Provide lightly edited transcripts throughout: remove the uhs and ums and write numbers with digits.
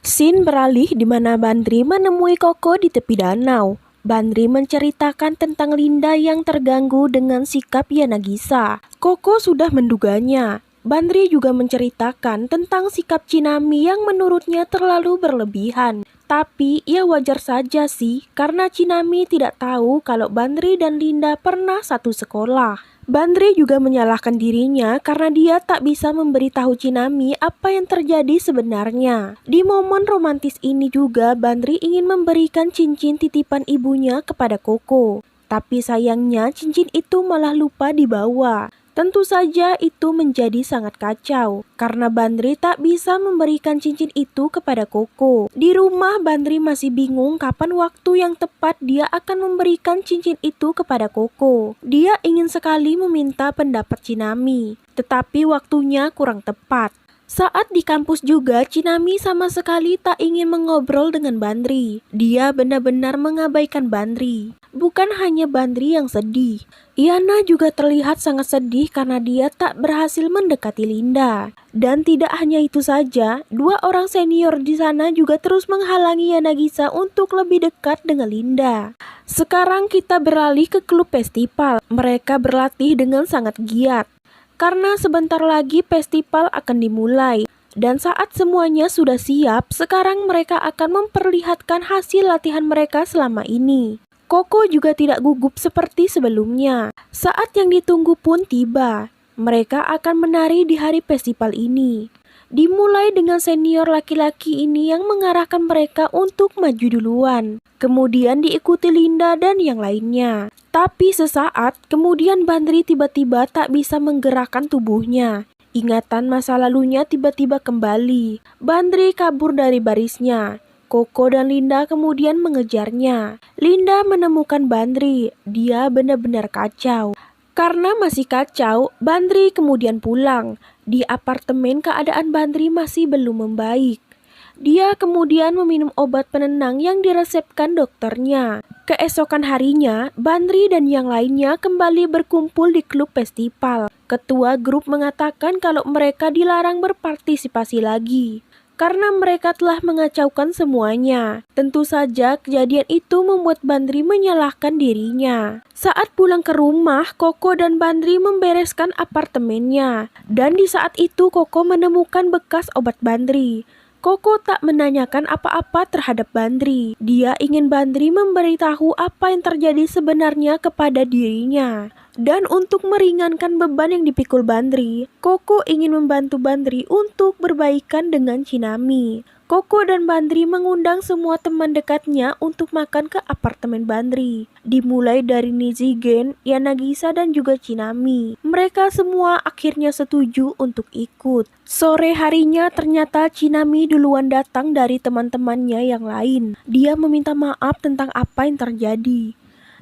Scene beralih di mana Bandri menemui Koko di tepi danau. Bandri menceritakan tentang Linda yang terganggu dengan sikap Yanagisa. Koko sudah menduganya. Bandri juga menceritakan tentang sikap Chinami yang menurutnya terlalu berlebihan. Tapi ya wajar saja sih, karena Chinami tidak tahu kalau Bandri dan Linda pernah satu sekolah. Bandri juga menyalahkan dirinya karena dia tak bisa memberitahu Chinami apa yang terjadi sebenarnya. Di momen romantis ini juga Bandri ingin memberikan cincin titipan ibunya kepada Koko. Tapi sayangnya cincin itu malah lupa dibawa. Tentu saja itu menjadi sangat kacau, karena Bandri tak bisa memberikan cincin itu kepada Koko. Di rumah Bandri masih bingung kapan waktu yang tepat dia akan memberikan cincin itu kepada Koko. Dia ingin sekali meminta pendapat Chinami, tetapi waktunya kurang tepat. Saat di kampus juga, Chinami sama sekali tak ingin mengobrol dengan Bandri. Dia benar-benar mengabaikan Bandri. Bukan hanya Bandri yang sedih, Iana juga terlihat sangat sedih karena dia tak berhasil mendekati Linda. Dan tidak hanya itu saja, dua orang senior di sana juga terus menghalangi Yanagisa untuk lebih dekat dengan Linda. Sekarang kita beralih ke klub festival. Mereka berlatih dengan sangat giat, karena sebentar lagi festival akan dimulai. Dan saat semuanya sudah siap, sekarang mereka akan memperlihatkan hasil latihan mereka selama ini. Koko juga tidak gugup seperti sebelumnya. Saat yang ditunggu pun tiba. Mereka akan menari di hari festival ini. Dimulai dengan senior laki-laki ini yang mengarahkan mereka untuk maju duluan. Kemudian diikuti Linda dan yang lainnya. Tapi sesaat kemudian Bandri tiba-tiba tak bisa menggerakkan tubuhnya. Ingatan masa lalunya tiba-tiba kembali. Bandri kabur dari barisnya. Koko dan Linda kemudian mengejarnya. Linda menemukan Bandri. Dia benar-benar kacau. Karena masih kacau, Bandri kemudian pulang. Di apartemen keadaan Bandri masih belum membaik. Dia kemudian meminum obat penenang yang diresepkan dokternya. Keesokan harinya, Bandri dan yang lainnya kembali berkumpul di klub festival. Ketua grup mengatakan kalau mereka dilarang berpartisipasi lagi, karena mereka telah mengacaukan semuanya. Tentu saja kejadian itu membuat Bandri menyalahkan dirinya. Saat pulang ke rumah, Koko dan Bandri membereskan apartemennya. Dan di saat itu Koko menemukan bekas obat Bandri. Koko tak menanyakan apa-apa terhadap Bandri. Dia ingin Bandri memberitahu apa yang terjadi sebenarnya kepada dirinya. Dan untuk meringankan beban yang dipikul Bandri, Koko ingin membantu Bandri untuk berbaikan dengan Chinami. Koko dan Bandri mengundang semua teman dekatnya untuk makan ke apartemen Bandri. Dimulai dari Nizigen, Yanagisa dan juga Chinami. Mereka semua akhirnya setuju untuk ikut. Sore harinya ternyata Chinami duluan datang dari teman-temannya yang lain. Dia meminta maaf tentang apa yang terjadi.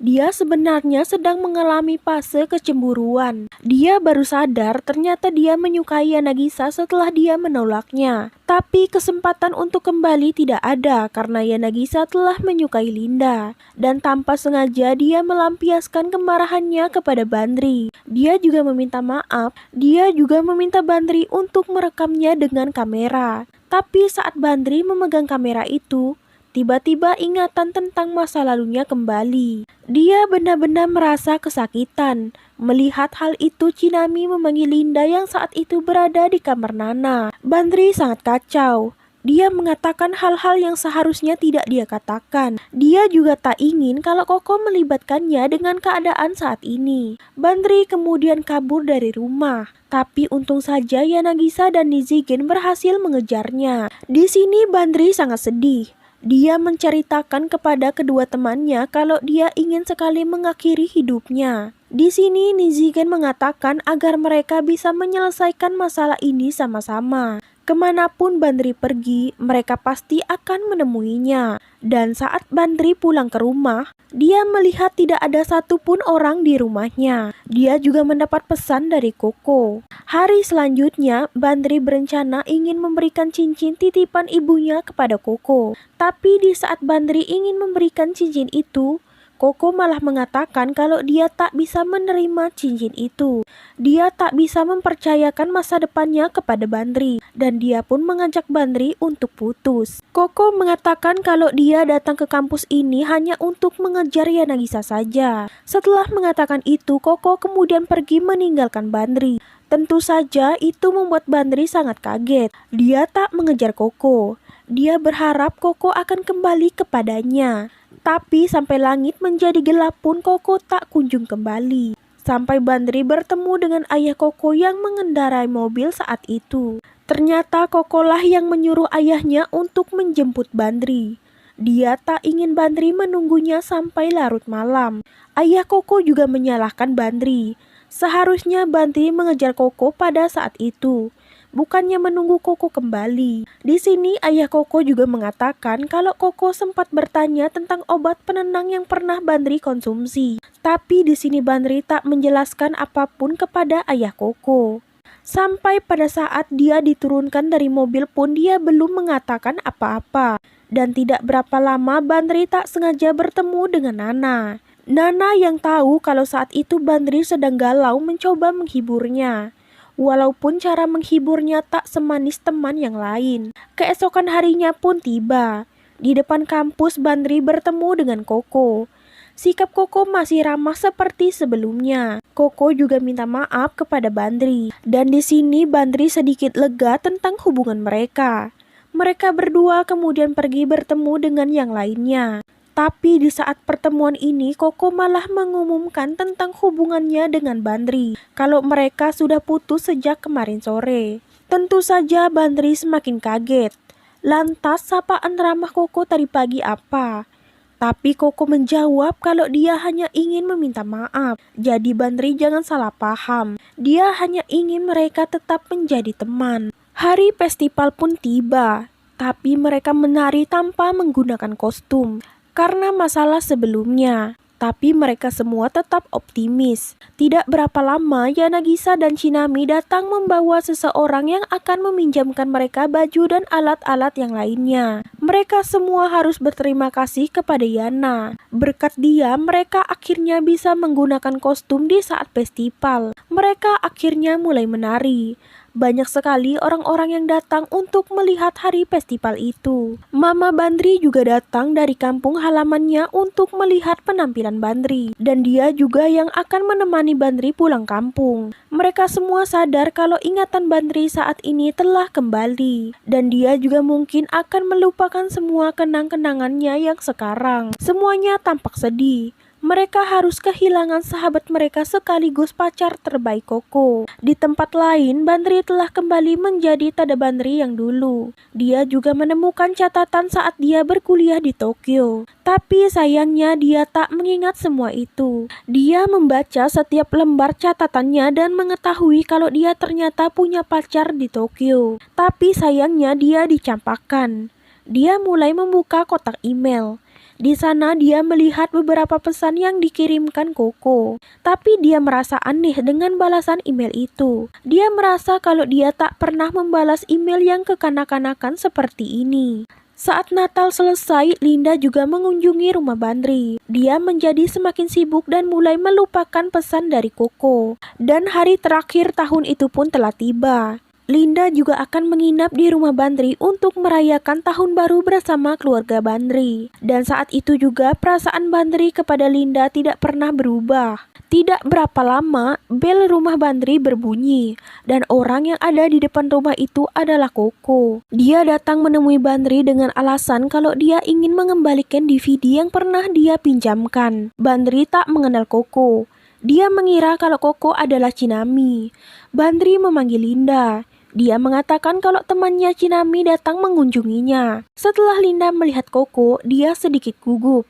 Dia sebenarnya sedang mengalami fase kecemburuan. Dia baru sadar ternyata dia menyukai Yanagisa setelah dia menolaknya. Tapi kesempatan untuk kembali tidak ada karena Yanagisa telah menyukai Linda. Dan tanpa sengaja dia melampiaskan kemarahannya kepada Bandri. Dia juga meminta maaf. Dia juga meminta Bandri untuk merekamnya dengan kamera. Tapi saat Bandri memegang kamera itu, tiba-tiba ingatan tentang masa lalunya kembali. Dia benar-benar merasa kesakitan. Melihat hal itu, Chinami memanggil Linda yang saat itu berada di kamar Nana. Bandri sangat kacau. Dia mengatakan hal-hal yang seharusnya tidak dia katakan. Dia juga tak ingin kalau Koko melibatkannya dengan keadaan saat ini. Bandri kemudian kabur dari rumah. Tapi untung saja Yanagisa dan Nizigen berhasil mengejarnya. Di sini Bandri sangat sedih. Dia menceritakan kepada kedua temannya kalau dia ingin sekali mengakhiri hidupnya. Di sini Nizigen mengatakan agar mereka bisa menyelesaikan masalah ini sama-sama. Kemanapun Bandri pergi, mereka pasti akan menemuinya. Dan saat Bandri pulang ke rumah, dia melihat tidak ada satupun orang di rumahnya. Dia juga mendapat pesan dari Koko. Hari selanjutnya, Bandri berencana ingin memberikan cincin titipan ibunya kepada Koko. Tapi di saat Bandri ingin memberikan cincin itu, Koko malah mengatakan kalau dia tak bisa menerima cincin itu. Dia tak bisa mempercayakan masa depannya kepada Bandri, dan dia pun mengajak Bandri untuk putus. Koko mengatakan kalau dia datang ke kampus ini hanya untuk mengejar Yanagisa saja. Setelah mengatakan itu, Koko kemudian pergi meninggalkan Bandri. Tentu saja itu membuat Bandri sangat kaget. Dia tak mengejar Koko. Dia berharap Koko akan kembali kepadanya. Tapi sampai langit menjadi gelap pun Koko tak kunjung kembali. Sampai Bandri bertemu dengan ayah Koko yang mengendarai mobil saat itu. Ternyata Koko lah yang menyuruh ayahnya untuk menjemput Bandri. Dia tak ingin Bandri menunggunya sampai larut malam. Ayah Koko juga menyalahkan Bandri. Seharusnya Bandri mengejar Koko pada saat itu, bukannya menunggu Koko kembali. Di sini ayah Koko juga mengatakan kalau Koko sempat bertanya tentang obat penenang yang pernah Bandri konsumsi. Tapi di sini Bandri tak menjelaskan apapun kepada ayah Koko. Sampai pada saat dia diturunkan dari mobil pun dia belum mengatakan apa-apa. Dan tidak berapa lama Bandri tak sengaja bertemu dengan Nana. Nana yang tahu kalau saat itu Bandri sedang galau mencoba menghiburnya. Walaupun cara menghiburnya tak semanis teman yang lain. Keesokan harinya pun tiba. Di depan kampus Bandri bertemu dengan Koko. Sikap Koko masih ramah seperti sebelumnya. Koko juga minta maaf kepada Bandri. Dan di sini Bandri sedikit lega tentang hubungan mereka. Mereka berdua kemudian pergi bertemu dengan yang lainnya. Tapi di saat pertemuan ini Koko malah mengumumkan tentang hubungannya dengan Bandri. Kalau mereka sudah putus sejak kemarin sore. Tentu saja Bandri semakin kaget. Lantas sapaan ramah Koko tadi pagi apa? Tapi Koko menjawab kalau dia hanya ingin meminta maaf. Jadi Bandri jangan salah paham. Dia hanya ingin mereka tetap menjadi teman. Hari festival pun tiba. Tapi mereka menari tanpa menggunakan kostum karena masalah sebelumnya. Tapi mereka semua tetap optimis. Tidak berapa lama Yanagisa dan Shinami datang membawa seseorang yang akan meminjamkan mereka baju dan alat-alat yang lainnya. Mereka semua harus berterima kasih kepada Yana. Berkat dia mereka akhirnya bisa menggunakan kostum di saat festival. Mereka akhirnya mulai menari. Banyak sekali orang-orang yang datang untuk melihat hari festival itu. Mama Bandri juga datang dari kampung halamannya untuk melihat penampilan Bandri. Dan dia juga yang akan menemani Bandri pulang kampung. Mereka semua sadar kalau ingatan Bandri saat ini telah kembali. Dan dia juga mungkin akan melupakan semua kenang-kenangannya yang sekarang. Semuanya tampak sedih. Mereka harus kehilangan sahabat mereka sekaligus pacar terbaik Koko. Di tempat lain, Bandri telah kembali menjadi Tada Bandri yang dulu. Dia juga menemukan catatan saat dia berkuliah di Tokyo. Tapi sayangnya dia tak mengingat semua itu. Dia membaca setiap lembar catatannya dan mengetahui kalau dia ternyata punya pacar di Tokyo. Tapi sayangnya dia dicampakkan. Dia mulai membuka kotak email. Di sana dia melihat beberapa pesan yang dikirimkan Koko. Tapi dia merasa aneh dengan balasan email itu. Dia merasa kalau dia tak pernah membalas email yang kekanak-kanakan seperti ini. Saat Natal selesai, Linda juga mengunjungi rumah Bandri. Dia menjadi semakin sibuk dan mulai melupakan pesan dari Koko. Dan hari terakhir tahun itu pun telah tiba. Linda juga akan menginap di rumah Bandri untuk merayakan tahun baru bersama keluarga Bandri. Dan saat itu juga perasaan Bandri kepada Linda tidak pernah berubah. Tidak berapa lama, bel rumah Bandri berbunyi. Dan orang yang ada di depan rumah itu adalah Koko. Dia datang menemui Bandri dengan alasan kalau dia ingin mengembalikan DVD yang pernah dia pinjamkan. Bandri tak mengenal Koko. Dia mengira kalau Koko adalah Shinami. Bandri memanggil Linda. Dia mengatakan kalau temannya Shinami datang mengunjunginya. Setelah Linda melihat Koko, dia sedikit gugup.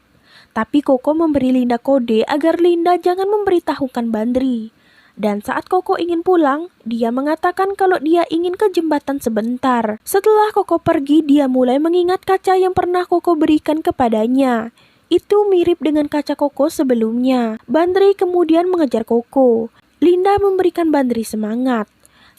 Tapi Koko memberi Linda kode agar Linda jangan memberitahukan Bandri. Dan saat Koko ingin pulang, dia mengatakan kalau dia ingin ke jembatan sebentar. Setelah Koko pergi, dia mulai mengingat kaca yang pernah Koko berikan kepadanya. Itu mirip dengan kaca Koko sebelumnya. Bandri kemudian mengejar Koko. Linda memberikan Bandri semangat.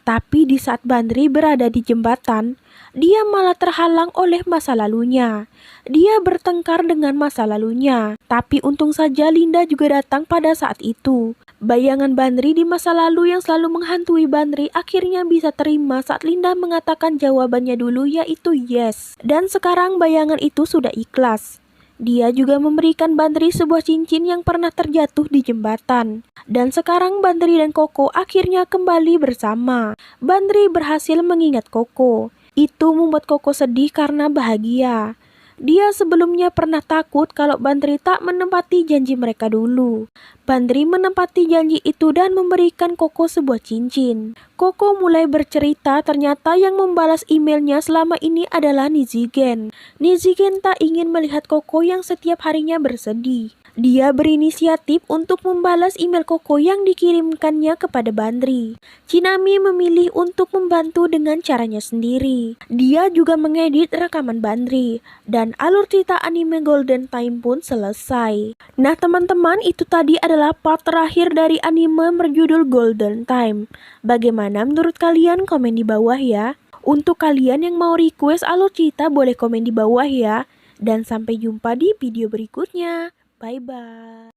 Tapi di saat Bandri berada di jembatan, dia malah terhalang oleh masa lalunya. Dia bertengkar dengan masa lalunya, tapi untung saja Linda juga datang pada saat itu. Bayangan Bandri di masa lalu yang selalu menghantui Bandri akhirnya bisa terima saat Linda mengatakan jawabannya dulu yaitu yes. Dan sekarang bayangan itu sudah ikhlas. Dia juga memberikan Bandri sebuah cincin yang pernah terjatuh di jembatan. Dan sekarang Bandri dan Koko akhirnya kembali bersama. Bandri berhasil mengingat Koko. Itu membuat Koko sedih karena bahagia. Dia sebelumnya pernah takut kalau Bandri tak menepati janji mereka dulu. Bandri menepati janji itu dan memberikan Koko sebuah cincin. Koko mulai bercerita ternyata yang membalas emailnya selama ini adalah Nizigen. Nizigen tak ingin melihat Koko yang setiap harinya bersedih. Dia berinisiatif untuk membalas email Koko yang dikirimkannya kepada Bandri. Chinami memilih untuk membantu dengan caranya sendiri. Dia juga mengedit rekaman Bandri. Dan alur cerita anime Golden Time pun selesai. Nah teman-teman, itu tadi adalah part terakhir dari anime berjudul Golden Time. Bagaimana menurut kalian? Komen di bawah ya. Untuk kalian yang mau request alur cerita boleh komen di bawah ya. Dan sampai jumpa di video berikutnya. Bye bye.